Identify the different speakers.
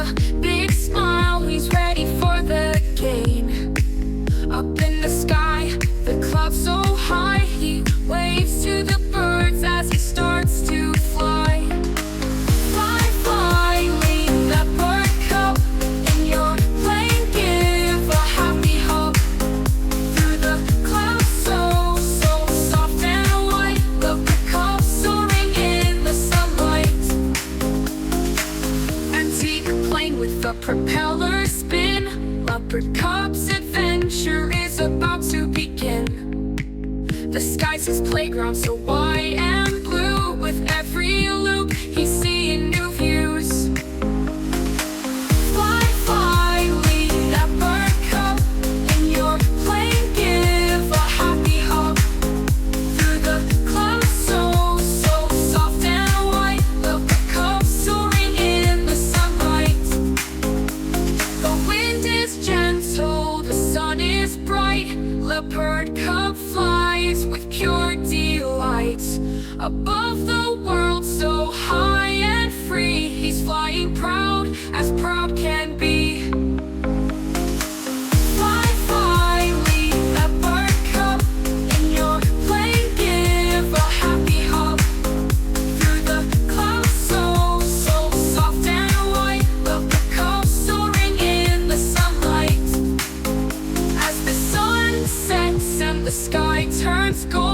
Speaker 1: a big smile, he's ready for the game. Up in the sky, the clouds so high, he waves to the birds as he starts to fly. Fly, fly, leopard cub, in your plane give a happy hug. Through the clouds so soft and white, leopard cub soaring in the sunlight. Antique plane with the propeller spin, Leopard Cub's adventure is about to begin. The sky's his playground so wide and blue, with every loop he's seeing new views. Fly, fly, leopard cub, in your plane give a happy hug. Through the clouds so soft and white, leopard cub soaring in the sunlight. The wind is gentle, the sun is bright, leopard cub flies with pure delight. Above the world so high and free, he's flying proud as proud can be. Fly, fly, leopard cub, in your plane give a happy hug. Through the clouds so soft and white, leopard cub soaring in the sunlight. As the sun sets and the sky turns gold,